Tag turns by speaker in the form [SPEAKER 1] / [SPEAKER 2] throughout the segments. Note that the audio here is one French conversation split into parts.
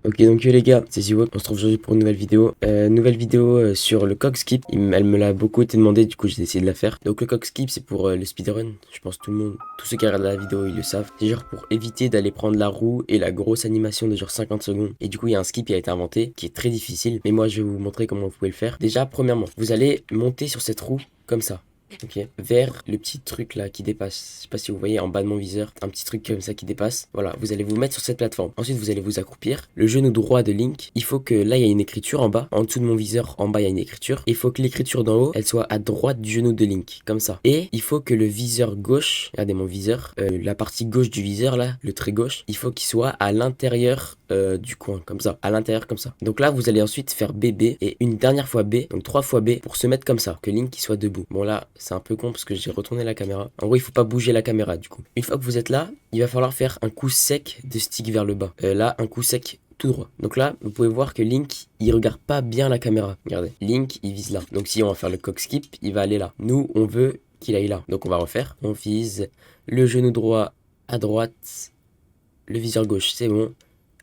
[SPEAKER 1] Ok, donc les gars, c'est Ziwok, on se retrouve aujourd'hui pour une nouvelle vidéo sur le coq skip. Elle me l'a beaucoup été demandé, du coup j'ai décidé de la faire. Donc le coq skip c'est pour le speedrun, je pense tout le monde, tous ceux qui regardent la vidéo ils le savent. C'est genre pour éviter d'aller prendre la roue et la grosse animation de genre 50 secondes. Et du coup il y a un skip qui a été inventé, qui est très difficile, mais moi je vais vous montrer comment vous pouvez le faire. Déjà premièrement, vous allez monter sur cette roue comme ça. Ok, vers le petit truc là qui dépasse. Je sais pas si vous voyez en bas de mon viseur, un petit truc comme ça qui dépasse. Voilà, vous allez vous mettre sur cette plateforme. Ensuite, vous allez vous accroupir. Le genou droit de Link, il faut que là il y a une écriture en bas. En dessous de mon viseur, en bas il y a une écriture. Il faut que l'écriture d'en haut, elle soit à droite du genou de Link, comme ça. Et il faut que le viseur gauche, regardez mon viseur, la partie gauche du viseur là, le trait gauche, il faut qu'il soit à l'intérieur du coin, comme ça, à l'intérieur comme ça. Donc là, vous allez ensuite faire BB et une dernière fois B, donc 3 fois B pour se mettre comme ça, que Link il soit debout. Bon là, c'est un peu con parce que j'ai retourné la caméra. En gros, il faut pas bouger la caméra du coup. Une fois que vous êtes là, il va falloir faire un coup sec de stick vers le bas. Là, un coup sec tout droit. Donc là, vous pouvez voir que Link, il regarde pas bien la caméra. Regardez, Link, il vise là. Donc si on va faire le coq skip, il va aller là. Nous, on veut qu'il aille là. Donc on va refaire. On vise le genou droit à droite, le viseur gauche, c'est bon.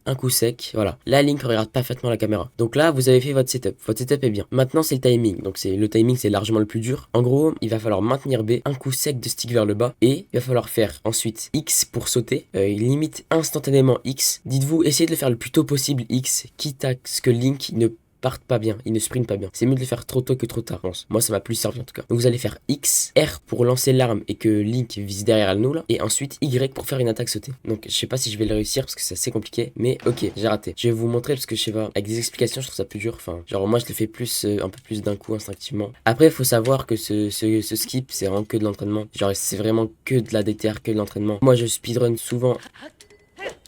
[SPEAKER 1] Un coup sec, voilà. Là, Link regarde parfaitement la caméra. Donc là, vous avez fait votre setup. Votre setup est bien. Maintenant, c'est le timing. Donc le timing, c'est largement le plus dur. En gros, il va falloir maintenir B, un coup sec de stick vers le bas, et il va falloir faire ensuite X pour sauter. Il limite instantanément X. Dites-vous, essayez de le faire le plus tôt possible X, quitte à ce que Link ne parte pas bien, il ne sprint pas bien. C'est mieux de le faire trop tôt que trop tard, je pense. Moi, ça m'a plus servi en tout cas. Donc vous allez faire X, R pour lancer l'arme et que Link vise derrière nous là, et ensuite Y pour faire une attaque sautée. Donc je sais pas si je vais le réussir parce que c'est assez compliqué, mais ok, j'ai raté. Je vais vous montrer parce que je sais pas, avec des explications, je trouve ça plus dur. Enfin, genre moi je le fais plus, un peu plus d'un coup instinctivement. Après, il faut savoir que ce skip, c'est vraiment que de l'entraînement. Genre c'est vraiment que de la DTR, que de l'entraînement. Moi, je speedrun souvent.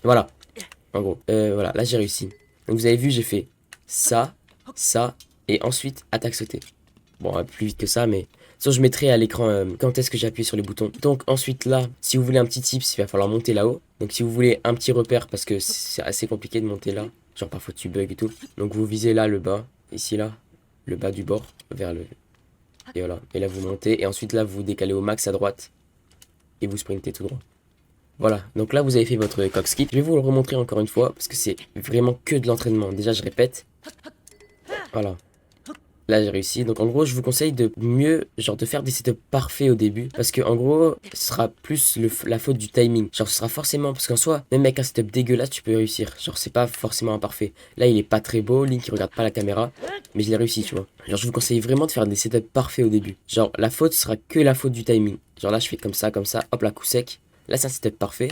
[SPEAKER 1] Voilà, en gros. Voilà, là j'ai réussi. Donc vous avez vu, j'ai fait ça, et ensuite attaque sautée. Bon, plus vite que ça, mais sinon je mettrai à l'écran quand est-ce que j'ai appuyé sur les boutons. Donc ensuite là, si vous voulez un petit tips, il va falloir monter là-haut. Donc si vous voulez un petit repère, parce que c'est assez compliqué de monter là, genre parfois tu bugs et tout. Donc vous visez là le bas, ici là, le bas du bord, vers le... Et voilà, et là vous montez, et ensuite là vous vous décalez au max à droite, et vous sprintez tout droit. Voilà, donc là vous avez fait votre coq skip. Je vais vous le remontrer encore une fois, parce que c'est vraiment que de l'entraînement. Déjà je répète. Voilà. Là j'ai réussi, donc en gros je vous conseille de mieux, genre de faire des setups parfaits au début, parce que en gros ce sera plus la faute du timing, genre ce sera forcément, parce qu'en soi, même avec un setup dégueulasse tu peux réussir, genre c'est pas forcément imparfait. Là il est pas très beau, Link il regarde pas la caméra, mais je l'ai réussi tu vois. Genre je vous conseille vraiment de faire des setups parfaits au début, genre la faute sera que la faute du timing, genre là je fais comme ça, hop là coup sec. Là c'est un setup parfait.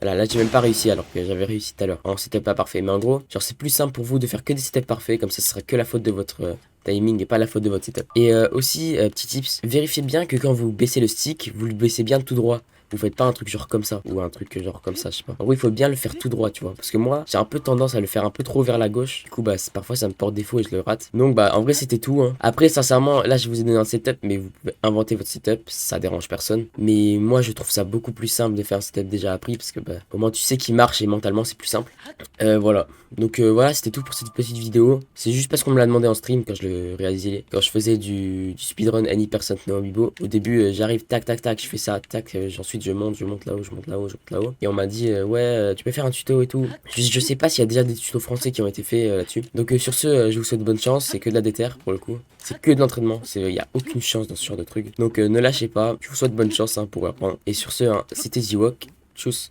[SPEAKER 1] Voilà, là j'ai même pas réussi alors que j'avais réussi tout à l'heure. En setup pas parfait. Mais en gros, genre c'est plus simple pour vous de faire que des setups parfaits. Comme ça, ce sera que la faute de votre timing et pas la faute de votre setup. Et aussi, petit tips, vérifiez bien que quand vous baissez le stick, vous le baissez bien tout droit. Vous faites pas un truc genre comme ça, ou un truc genre comme ça, je sais pas. En gros, il faut bien le faire tout droit, tu vois. Parce que moi, j'ai un peu tendance à le faire un peu trop vers la gauche. Du coup, bah, parfois ça me porte défaut et je le rate. Donc, bah, en vrai, c'était tout, hein. Après, sincèrement, là, je vous ai donné un setup, mais vous pouvez inventer votre setup, ça dérange personne. Mais moi, je trouve ça beaucoup plus simple de faire un setup déjà appris, parce que, bah, au moins, tu sais qu'il marche et mentalement, c'est plus simple. Voilà. Donc, voilà, c'était tout pour cette petite vidéo. C'est juste parce qu'on me l'a demandé en stream quand je le réalisais, quand je faisais du speedrun Any% No Amiibo. Au début, j'arrive, tac, tac, tac, je fais ça, tac, ensuite je monte là-haut, je monte là-haut, je monte là-haut. Et on m'a dit, ouais, tu peux faire un tuto et tout. Je sais pas s'il y a déjà des tutos français qui ont été faits là-dessus. Donc sur ce, je vous souhaite bonne chance. C'est que de la déterre pour le coup. C'est que de l'entraînement. Il n'y a aucune chance dans ce genre de truc. Donc ne lâchez pas. Je vous souhaite bonne chance hein, pour apprendre. Et sur ce, hein, c'était Ziwok. Tchuss.